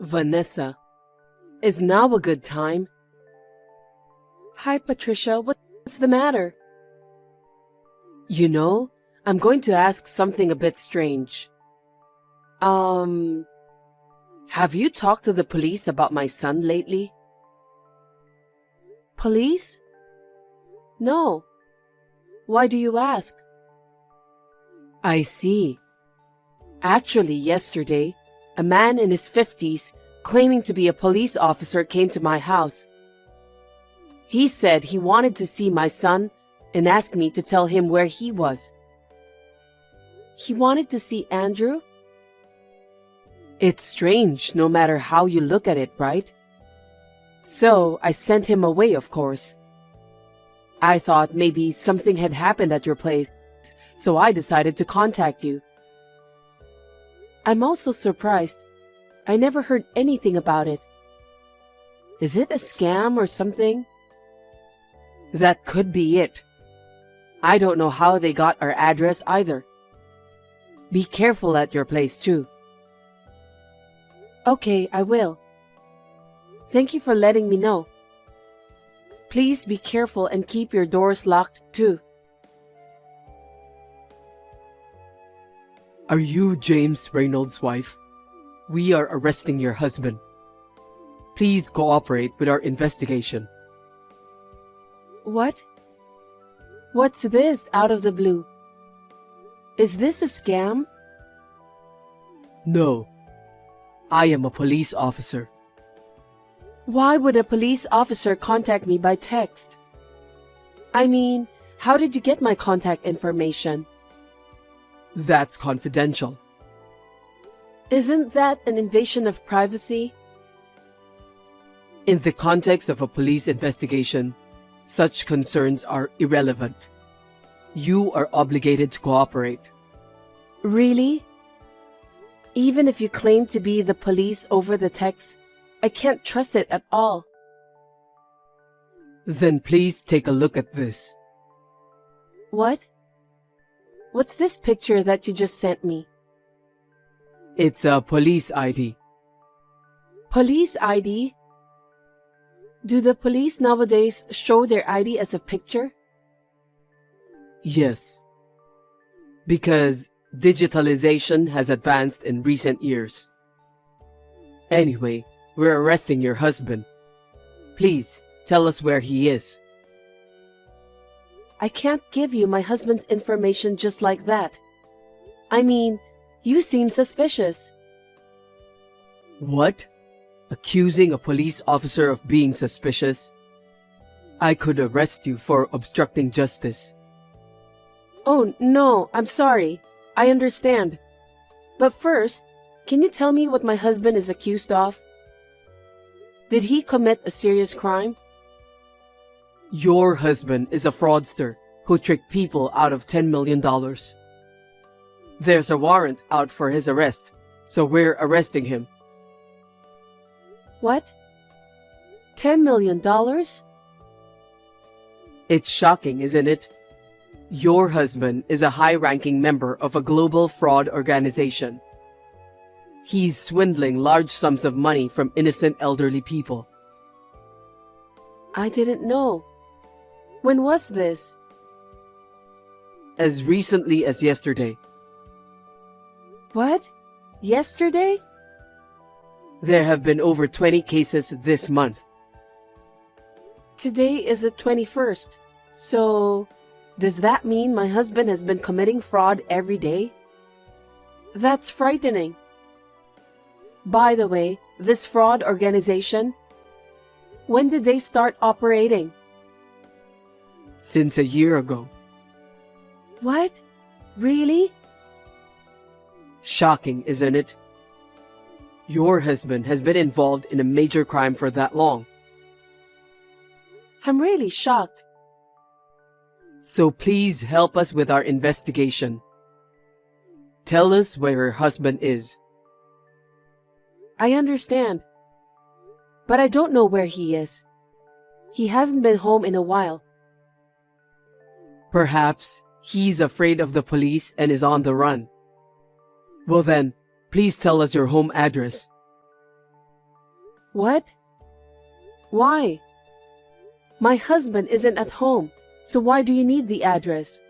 Vanessa, is now a good time? Hi, Patricia. What's the matter? You know, I'm going to ask something a bit strange. Have you talked to the police about my son lately? Police? No. Why do you ask? I see. Actually, yesterday, a man in his 50s claiming to be a police officer came to my house. He said he wanted to see my son and asked me to tell him where he was. He wanted to see Andrew? It's strange no matter how you look at it, right? So I sent him away, of course. I thought maybe something had happened at your place, so I decided to contact you. I'm also surprised. I never heard anything about it. Is it a scam or something? That could be it. I don't know how they got our address either. Be careful at your place too. Okay, I will. Thank you for letting me know. Please be careful and keep your doors locked too. Are you James Reynolds' wife? We are arresting your husband. Please cooperate with our investigation. What? What's this out of the blue? Is this a scam? No. I am a police officer. Why would a police officer contact me by text? I mean, how did you get my contact information? That's confidential. Isn't that an invasion of privacy? In the context of a police investigation, such concerns are irrelevant. You are obligated to cooperate. Really? Even if you claim to be the police over the text, I can't trust it at all. Then please take a look at this. What? What's this picture that you just sent me? It's a police ID. Police ID? Do the police nowadays show their ID as a picture? Yes. Because digitalization has advanced in recent years. Anyway, we're arresting your husband. Please, tell us where he is. I can't give you my husband's information just like that. I mean, you seem suspicious. What? Accusing a police officer of being suspicious? I could arrest you for obstructing justice. Oh, no, I'm sorry. I understand. But first, can you tell me what my husband is accused of? Did he commit a serious crime? Your husband is a fraudster who tricked people out of $10 million. There's a warrant out for his arrest, so we're arresting him. What? $10 million? It's shocking, isn't it? Your husband is a high-ranking member of a global fraud organization. He's swindling large sums of money from innocent elderly people. I didn't know. When was this? As recently as yesterday. What? Yesterday? There have been over 20 cases this month. Today is the 21st. So, does that mean my husband has been committing fraud every day? That's frightening. By the way, this fraud organization, when did they start operating? Since a year ago. What? Really? Shocking, isn't it? Your husband has been involved in a major crime for that long. I'm really shocked. So please help us with our investigation. Tell us where your husband is. I understand. But I don't know where he is. He hasn't been home in a while. Perhaps he's afraid of the police and is on the run. Well then, please tell us your home address. What? Why? My husband isn't at home, so why do you need the address?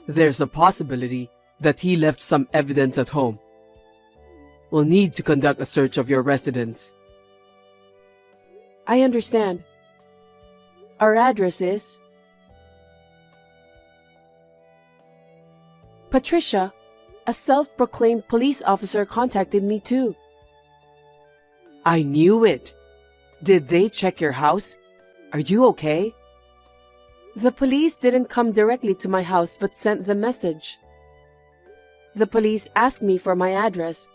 There's a possibility that he left some evidence at home. We'll need to conduct a search of your residence. I understand. Our address is... Patricia, a self-proclaimed police officer, contacted me too. I knew it. Did they check your house? Are you okay? The police didn't come directly to my house but sent the message. The police asked me for my address,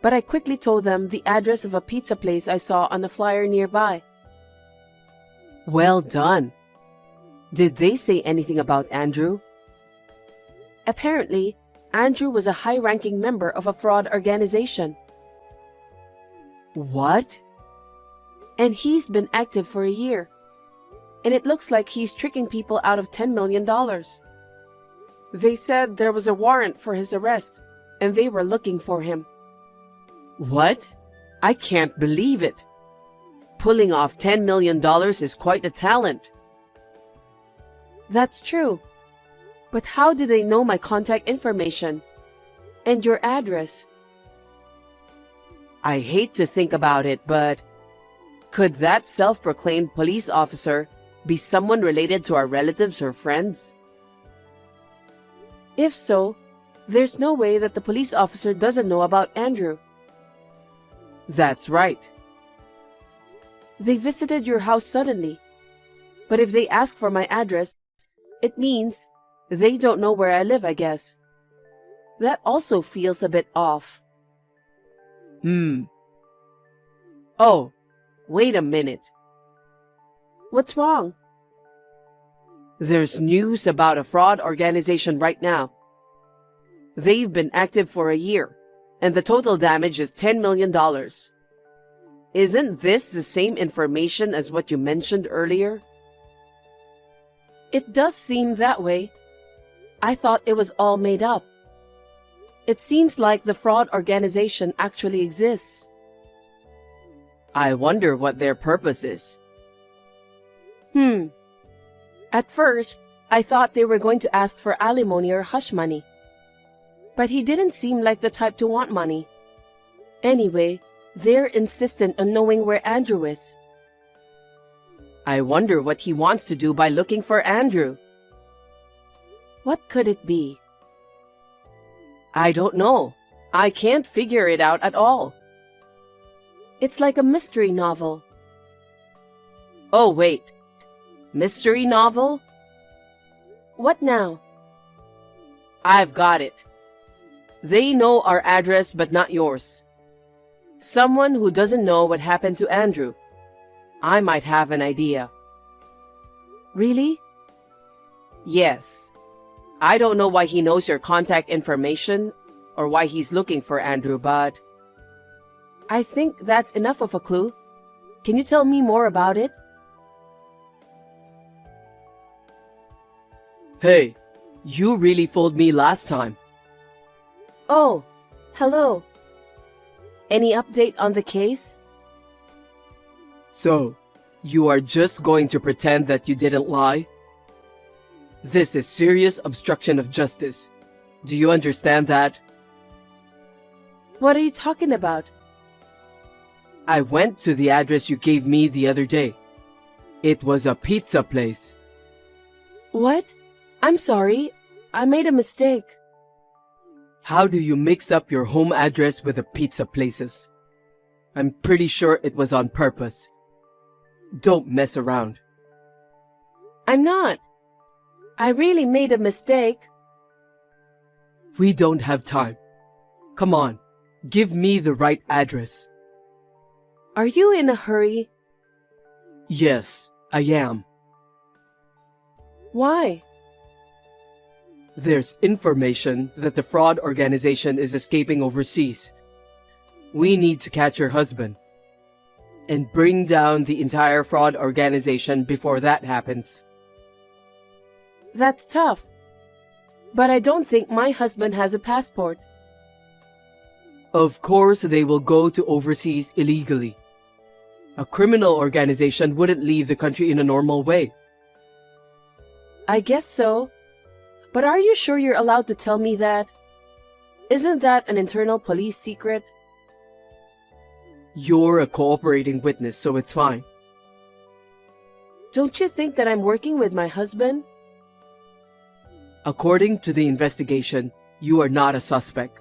but I quickly told them the address of a pizza place I saw on a flyer nearby. Well done. Did they say anything about Andrew? Apparently, Andrew was a high-ranking member of a fraud organization. What? And he's been active for a year. And it looks like he's tricking people out of $10 million. They said there was a warrant for his arrest, and they were looking for him. What? I can't believe it. Pulling off $10 million is quite a talent. That's true. But how did they know my contact information? And your address? I hate to think about it, but could that self-proclaimed police officer be someone related to our relatives or friends? If so, there's no way that the police officer doesn't know about Andrew. That's right. They visited your house suddenly. But if they ask for my address, it means they don't know where I live, I guess. That also feels a bit off. Oh, wait a minute. What's wrong? There's news about a fraud organization right now. They've been active for a year, and the total damage is $10 million. Isn't this the same information as what you mentioned earlier? It does seem that way. I thought it was all made up. It seems like the fraud organization actually exists. I wonder what their purpose is. At first, I thought they were going to ask for alimony or hush money. But he didn't seem like the type to want money. Anyway, they're insistent on knowing where Andrew is. I wonder what he wants to do by looking for Andrew. What could it be? I don't know. I can't figure it out at all. It's like a mystery novel. Oh, wait. Mystery novel? What now? I've got it. They know our address but not yours. Someone who doesn't know what happened to Andrew. I might have an idea. Really? Yes. I don't know why he knows your contact information or why he's looking for Andrew, but... I think that's enough of a clue. Can you tell me more about it? Hey, you really fooled me last time. Oh, hello. Any update on the case? So, you are just going to pretend that you didn't lie? This is serious obstruction of justice. Do you understand that? What are you talking about? I went to the address you gave me the other day. It was a pizza place. What? I'm sorry. I made a mistake. How do you mix up your home address with the pizza places? I'm pretty sure it was on purpose. Don't mess around. I'm not. I really made a mistake. We don't have time. Come on, give me the right address. Are you in a hurry? Yes, I am. Why? There's information that the fraud organization is escaping overseas. We need to catch your husband and bring down the entire fraud organization before that happens. That's tough. But I don't think my husband has a passport. Of course they will go to overseas illegally. A criminal organization wouldn't leave the country in a normal way. I guess so. But are you sure you're allowed to tell me that? Isn't that an internal police secret? You're a cooperating witness, so it's fine. Don't you think that I'm working with my husband? According to the investigation, you are not a suspect,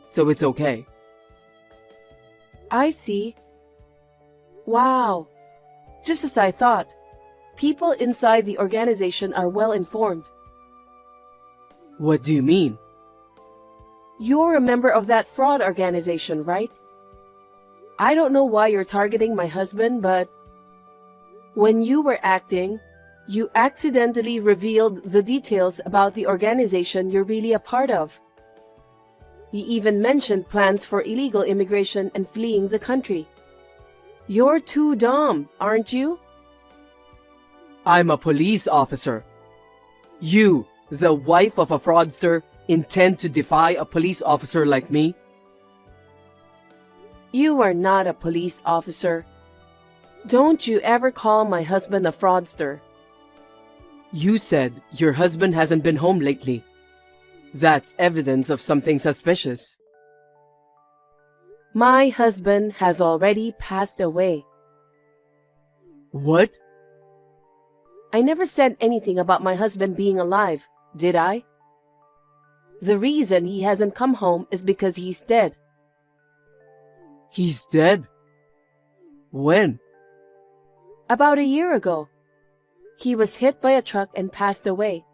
so it's okay. I see. Wow. Just as I thought. People inside the organization are well informed. What do you mean? You're a member of that fraud organization, right? I don't know why you're targeting my husband, but when you were acting, you accidentally revealed the details about the organization you're really a part of. You even mentioned plans for illegal immigration and fleeing the country. You're too dumb, aren't you? I'm a police officer. You, the wife of a fraudster, intend to defy a police officer like me? You are not a police officer. Don't you ever call my husband a fraudster. You said your husband hasn't been home lately. That's evidence of something suspicious. My husband has already passed away. What? I never said anything about my husband being alive, did I? The reason he hasn't come home is because he's dead. He's dead? When? About a year ago. He was hit by a truck and passed away.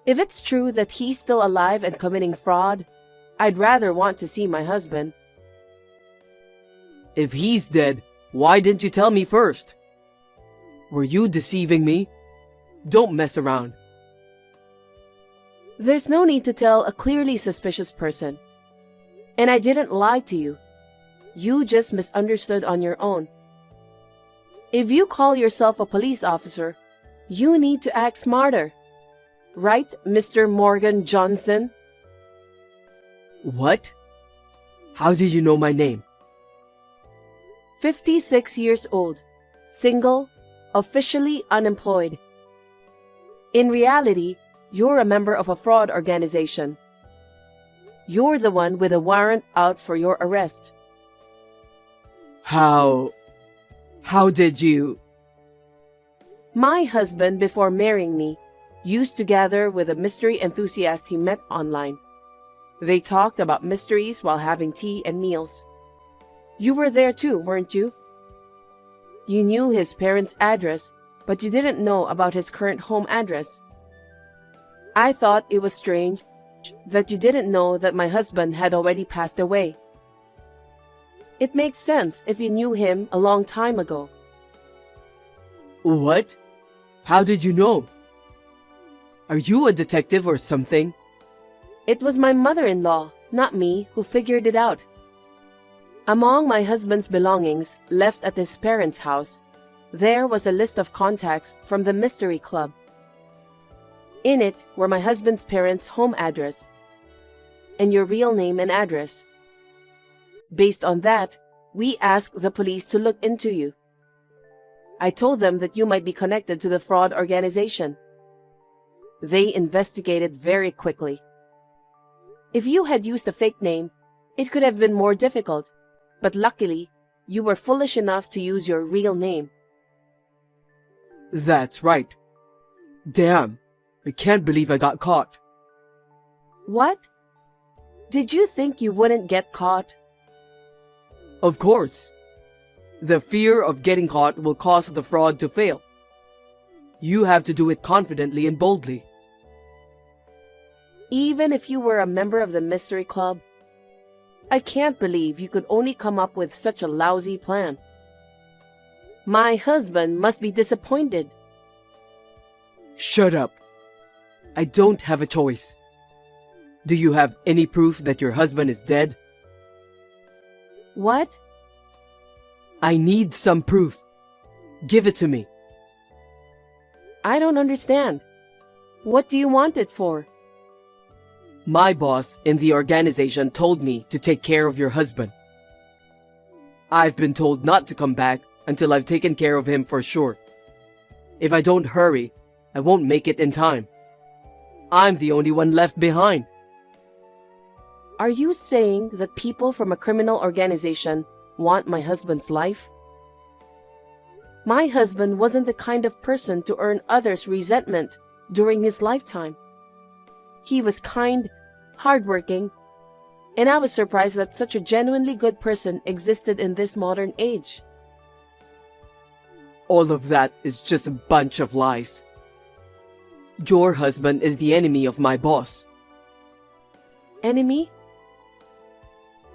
If it's true that he's still alive and committing fraud, I'd rather want to see my husband. If he's dead, why didn't you tell me first? Were you deceiving me? Don't mess around. There's no need to tell a clearly suspicious person. And I didn't lie to you. You just misunderstood on your own. If you call yourself a police officer, you need to act smarter. Right, Mr. Morgan Johnson? What? How did you know my name? 56 years old, single, officially unemployed. In reality, you're a member of a fraud organization. You're the one with a warrant out for your arrest. How did you? My husband, before marrying me, used to gather with a mystery enthusiast he met online. They talked about mysteries while having tea and meals. You were there too, weren't you? You knew his parents' address, but you didn't know about his current home address. I thought it was strange that you didn't know that my husband had already passed away. It makes sense if you knew him a long time ago. What? How did you know? Are you a detective or something? It was my mother-in-law, not me, who figured it out. Among my husband's belongings left at his parents' house, there was a list of contacts from the Mystery Club. In it were my husband's parents' home address and your real name and address. Based on that, we asked the police to look into you. I told them that you might be connected to the fraud organization. They investigated very quickly. If you had used a fake name, it could have been more difficult, but luckily, you were foolish enough to use your real name. That's right. Damn, I can't believe I got caught. What? Did you think you wouldn't get caught? Of course. The fear of getting caught will cause the fraud to fail. You have to do it confidently and boldly. Even if you were a member of the Mystery Club, I can't believe you could only come up with such a lousy plan. My husband must be disappointed. Shut up. I don't have a choice. Do you have any proof that your husband is dead? What? I need some proof. Give it to me. I don't understand. What do you want it for? My boss in the organization told me to take care of your husband. I've been told not to come back until I've taken care of him for sure. If I don't hurry, I won't make it in time. I'm the only one left behind. Are you saying that people from a criminal organization want my husband's life? My husband wasn't the kind of person to earn others' resentment during his lifetime. He was kind, hardworking, and I was surprised that such a genuinely good person existed in this modern age. All of that is just a bunch of lies. Your husband is the enemy of my boss. Enemy?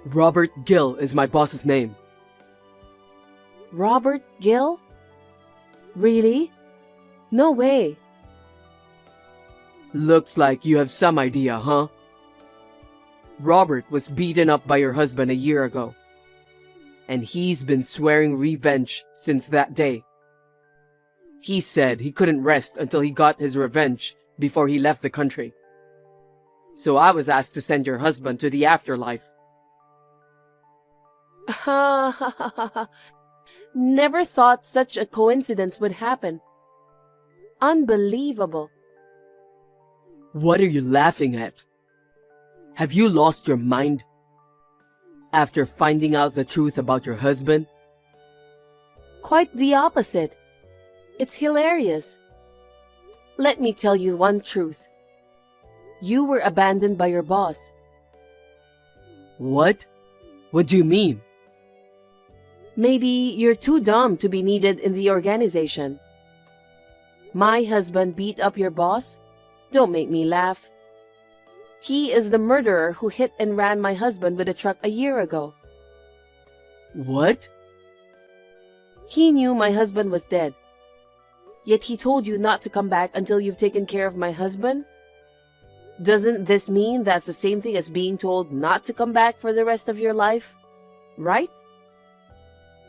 Robert Gill is my boss's name. Robert Gill? Really? No way. Looks like you have some idea, huh? Robert was beaten up by your husband a year ago, and he's been swearing revenge since that day. He said he couldn't rest until he got his revenge before he left the country. So I was asked to send your husband to the afterlife. Never thought such a coincidence would happen. Unbelievable. What are you laughing at? Have you lost your mind? After finding out the truth about your husband? Quite the opposite. It's hilarious. Let me tell you one truth. You were abandoned by your boss. What? What do you mean? Maybe you're too dumb to be needed in the organization. My husband beat up your boss? Don't make me laugh. He is the murderer who hit and ran my husband with a truck a year ago. What? He knew my husband was dead. Yet he told you not to come back until you've taken care of my husband? Doesn't this mean that's the same thing as being told not to come back for the rest of your life? Right?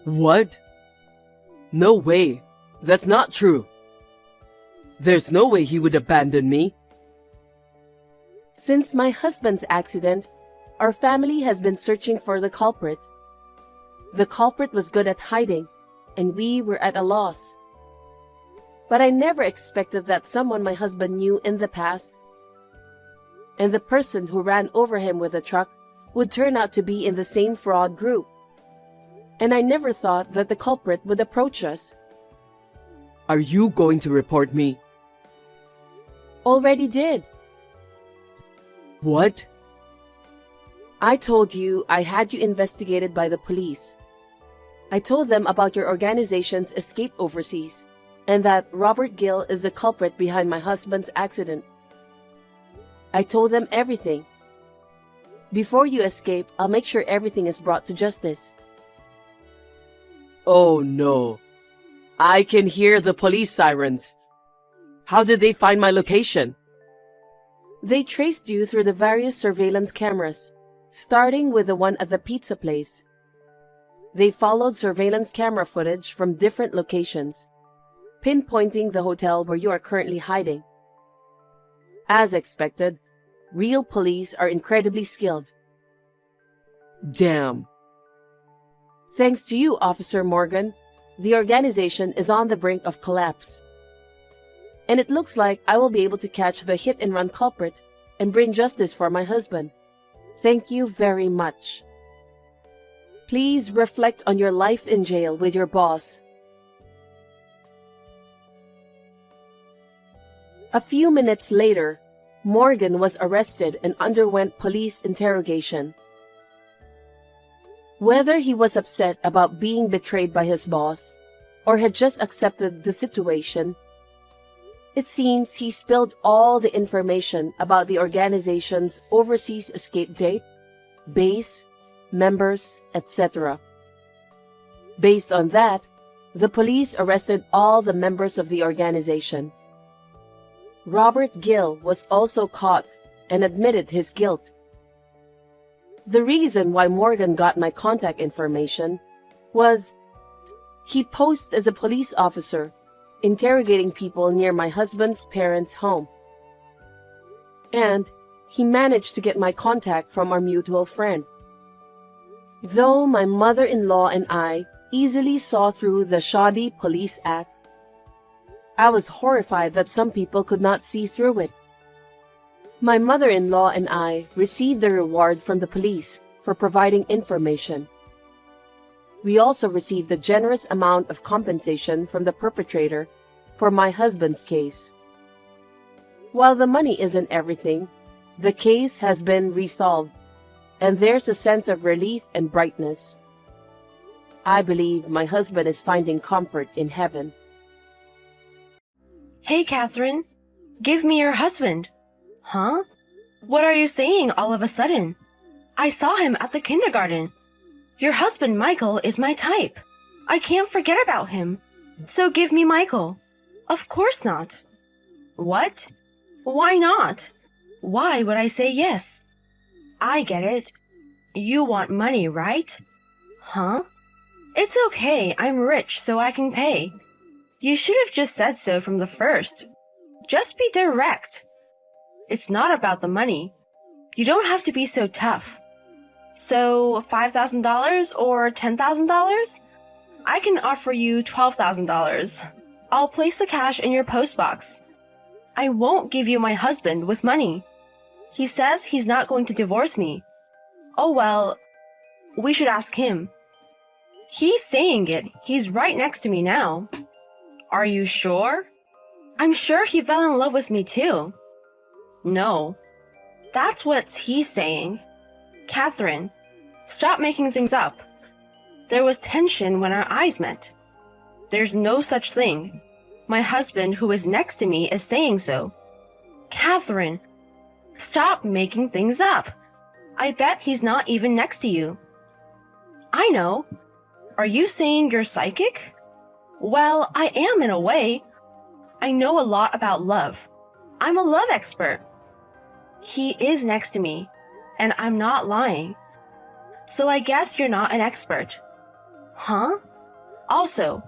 What? No way. That's not true. There's no way he would abandon me. Since my husband's accident, our family has been searching for the culprit. The culprit was good at hiding, and we were at a loss. But I never expected that someone my husband knew in the past, and the person who ran over him with a truck, would turn out to be in the same fraud group. And I never thought that the culprit would approach us. Are you going to report me? Already did. What? I told you I had you investigated by the police. I told them about your organization's escape overseas, and that Robert Gill is the culprit behind my husband's accident. I told them everything. Before you escape, I'll make sure everything is brought to justice. Oh no. I can hear the police sirens. How did they find my location? They traced you through the various surveillance cameras, starting with the one at the pizza place. They followed surveillance camera footage from different locations, pinpointing the hotel where you are currently hiding. As expected, real police are incredibly skilled. Damn. Thanks to you, Officer Morgan, the organization is on the brink of collapse. And it looks like I will be able to catch the hit-and-run culprit and bring justice for my husband. Thank you very much. Please reflect on your life in jail with your boss. A few minutes later, Morgan was arrested and underwent police interrogation. Whether he was upset about being betrayed by his boss or had just accepted the situation, it seems he spilled all the information about the organization's overseas escape date, base, members, etc. Based on that, the police arrested all the members of the organization. Robert Gill was also caught and admitted his guilt. The reason why Morgan got my contact information was he posed as a police officer interrogating people near my husband's parents' home. And he managed to get my contact from our mutual friend. Though my mother-in-law and I easily saw through the shoddy police act, I was horrified that some people could not see through it. My mother-in-law and I received a reward from the police for providing information. We also received a generous amount of compensation from the perpetrator for my husband's case. While the money isn't everything, the case has been resolved, and there's a sense of relief and brightness. I believe my husband is finding comfort in heaven. Hey, Catherine. Give me your husband. Huh? What are you saying all of a sudden? I saw him at the kindergarten. Your husband, Michael, is my type. I can't forget about him. So give me Michael. Of course not. What? Why not? Why would I say yes? I get it. You want money, right? Huh? It's okay, I'm rich, so I can pay. You should have just said so from the first. Just be direct. It's not about the money. You don't have to be so tough. So, $5,000 or $10,000? I can offer you $12,000. I'll place the cash in your postbox. I won't give you my husband with money. He says he's not going to divorce me. Oh well, we should ask him. He's saying it. He's right next to me now. Are you sure? I'm sure he fell in love with me too. No. That's what he's saying. Catherine, stop making things up. There was tension when our eyes met. There's no such thing. My husband, who is next to me, is saying so. Catherine, stop making things up. I bet he's not even next to you. I know. Are you saying you're psychic? Well, I am in a way. I know a lot about love. I'm a love expert. He is next to me, and I'm not lying. So I guess you're not an expert. Huh? Also,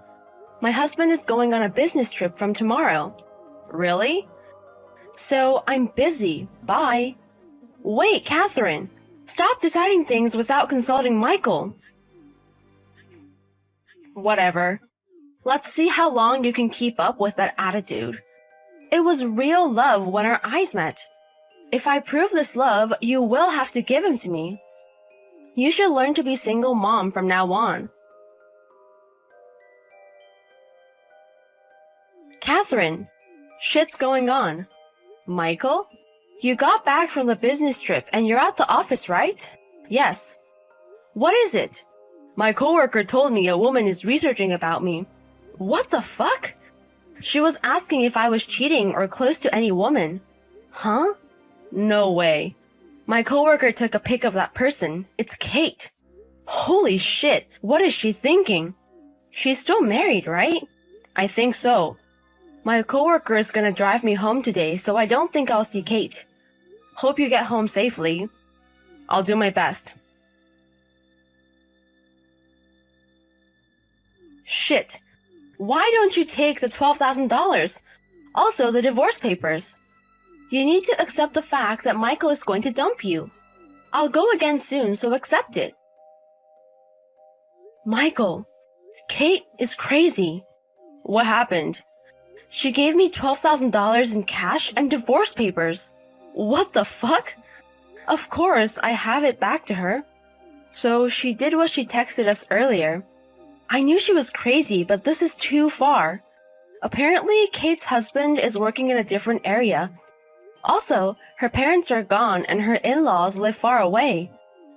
my husband is going on a business trip from tomorrow. Really? So I'm busy. Bye. Wait, Catherine. Stop deciding things without consulting Michael. Whatever. Let's see how long you can keep up with that attitude. It was real love when our eyes met. If I prove this love, you will have to give him to me. You should learn to be single mom from now on. Catherine, shit's going on. Michael, you got back from the business trip and you're at the office, right? Yes. What is it? My coworker told me a woman is researching about me. What the fuck? She was asking if I was cheating or close to any woman. Huh? No way. My coworker took a pic of that person. It's Kate. Holy shit, what is she thinking? She's still married, right? I think so. My coworker is gonna drive me home today, so I don't think I'll see Kate. Hope you get home safely. I'll do my best. Shit. Why don't you take the $12,000? Also the divorce papers. You need to accept the fact that Michael is going to dump you. I'll go again soon, so accept it. Michael, Kate is crazy. What happened? She gave me $12,000 in cash and divorce papers. What the fuck? Of course, I have it back to her. So she did what she texted us earlier. I knew she was crazy, but this is too far. Apparently, Kate's husband is working in a different area. Also, her parents are gone and her in-laws live far away.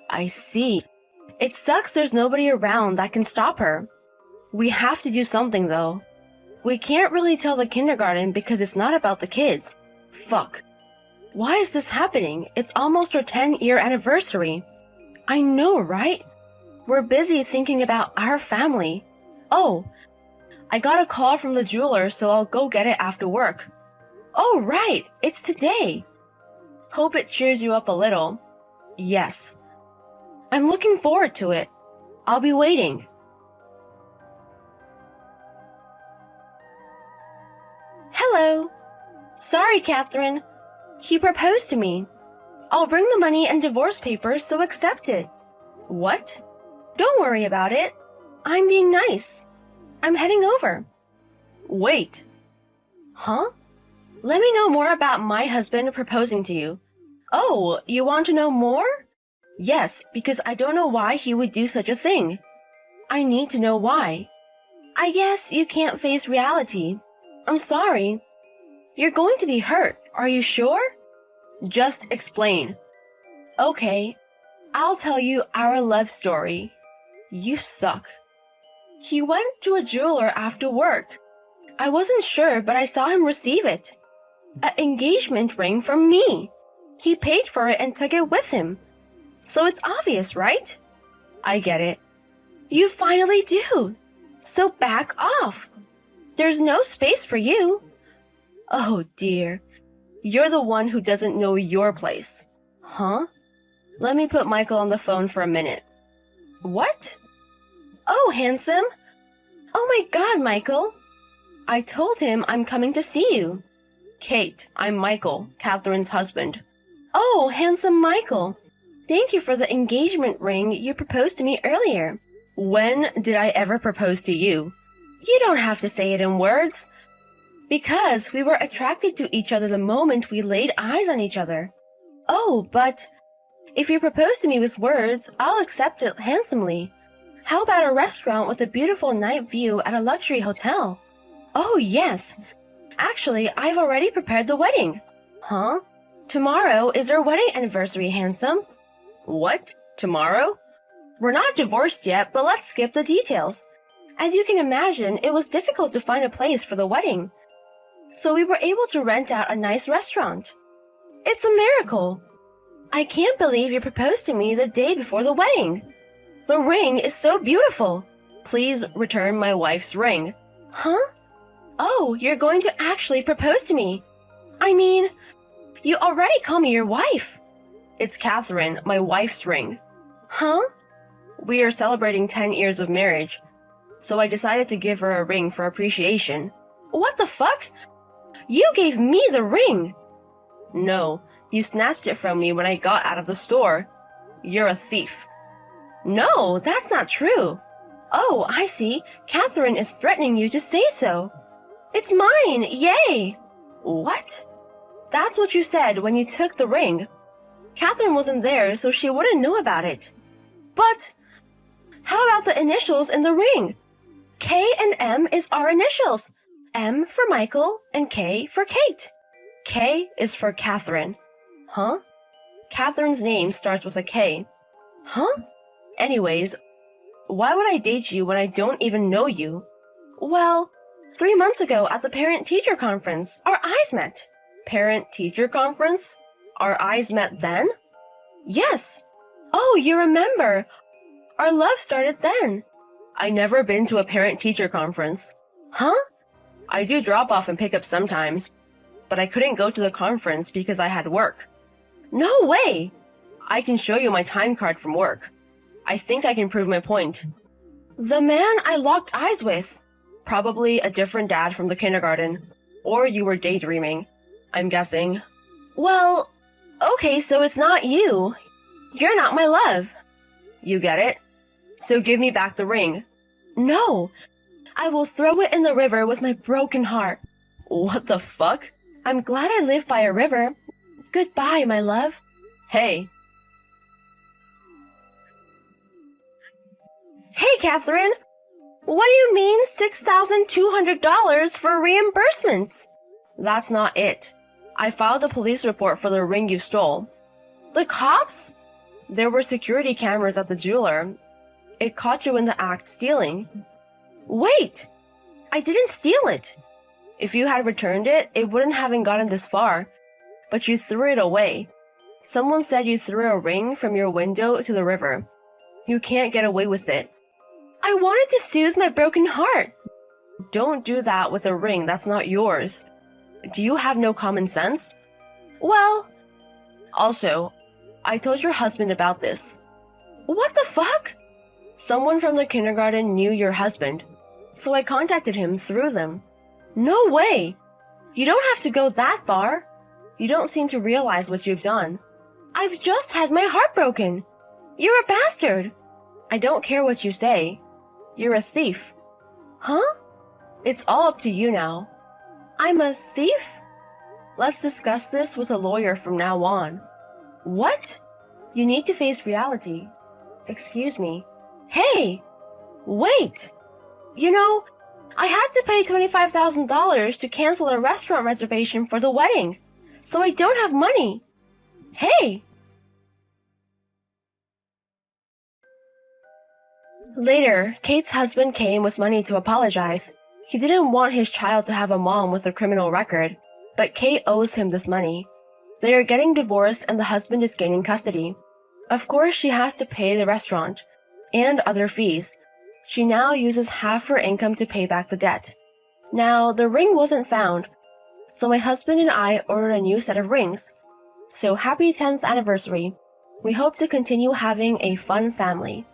I see. It sucks there's nobody around that can stop her. We have to do something though. We can't really tell the kindergarten because it's not about the kids. Fuck. Why is this happening? It's almost our 10-year anniversary. I know, right? We're busy thinking about our family. Oh, I got a call from the jeweler, so I'll go get it after work. Oh, right, it's today. Hope it cheers you up a little. Yes. I'm looking forward to it. I'll be waiting. Hello. Sorry, Catherine. He proposed to me. I'll bring the money and divorce papers, so accept it. What? Don't worry about it. I'm being nice. I'm heading over. Wait. Huh? Let me know more about my husband proposing to you. Oh, you want to know more? Yes, because I don't know why he would do such a thing. I need to know why. I guess you can't face reality. I'm sorry. You're going to be hurt. Are you sure? Just explain. Okay, I'll tell you our love story. You suck. He went to a jeweler after work. I wasn't sure, but I saw him receive it. An engagement ring from me. He paid for it and took it with him. So it's obvious, right? I get it. You finally do. So back off. There's no space for you. Oh dear. You're the one who doesn't know your place. Huh? Let me put Michael on the phone for a minute. What? Oh, handsome. Oh my God, Michael. I told him I'm coming to see you. Kate, I'm Michael, Catherine's husband. Oh, handsome Michael. Thank you for the engagement ring you proposed to me earlier. When did I ever propose to you? You don't have to say it in words. Because we were attracted to each other the moment we laid eyes on each other. Oh, but if you propose to me with words, I'll accept it handsomely. How about a restaurant with a beautiful night view at a luxury hotel? Oh, yes. Actually, I've already prepared the wedding. Huh? Tomorrow is our wedding anniversary, handsome. What? Tomorrow? We're not divorced yet, but let's skip the details. As you can imagine, it was difficult to find a place for the wedding. So we were able to rent out a nice restaurant. It's a miracle. I can't believe you proposed to me the day before the wedding. The ring is so beautiful. Please return my wife's ring. Huh? Oh, you're going to actually propose to me. I mean, you already call me your wife. It's Catherine, my wife's ring. Huh? We are celebrating 10 years of marriage, so I decided to give her a ring for appreciation. What the fuck? You gave me the ring! No, you snatched it from me when I got out of the store. You're a thief. No, that's not true. Oh, I see. Catherine is threatening you to say so. It's mine! Yay! What? That's what you said when you took the ring. Catherine wasn't there, so she wouldn't know about it. But how about the initials in the ring? K and M is our initials. M for Michael and K for Kate. K is for Catherine. Huh? Catherine's name starts with a K. Huh? Anyways, why would I date you when I don't even know you? Well, 3 months ago at the parent-teacher conference, our eyes met. Parent-teacher conference? Our eyes met then? Yes. Oh, you remember. Our love started then. I never been to a parent-teacher conference. Huh? I do drop off and pick up sometimes, but I couldn't go to the conference because I had work. No way! I can show you my time card from work. I think I can prove my point. The man I locked eyes with. Probably a different dad from the kindergarten. Or you were daydreaming, I'm guessing. Well, okay, so it's not you. You're not my love. You get it? So give me back the ring. No, I will throw it in the river with my broken heart. What the fuck? I'm glad I live by a river. Goodbye, my love. Hey. Hey, Catherine. What do you mean $6,200 for reimbursements? That's not it. I filed a police report for the ring you stole. The cops? There were security cameras at the jeweler. It caught you in the act stealing. Wait! I didn't steal it. If you had returned it, it wouldn't have gotten this far. But you threw it away. Someone said you threw a ring from your window to the river. You can't get away with it. I wanted to soothe my broken heart. Don't do that with a ring that's not yours. Do you have no common sense? Well, also, I told your husband about this. What the fuck? Someone from the kindergarten knew your husband, so I contacted him through them. No way! You don't have to go that far. You don't seem to realize what you've done. I've just had my heart broken. You're a bastard. I don't care what you say. You're a thief. Huh? It's all up to you now. I'm a thief? Let's discuss this with a lawyer from now on. What? You need to face reality. Excuse me. Hey! Wait! You know, I had to pay $25,000 to cancel a restaurant reservation for the wedding, so I don't have money. Hey! Later, Kate's husband came with money to apologize. He didn't want his child to have a mom with a criminal record, but Kate owes him this money. They are getting divorced and the husband is gaining custody. Of course, she has to pay the restaurant and other fees. She now uses half her income to pay back the debt. Now, the ring wasn't found, so my husband and I ordered a new set of rings. So happy 10th anniversary. We hope to continue having a fun family.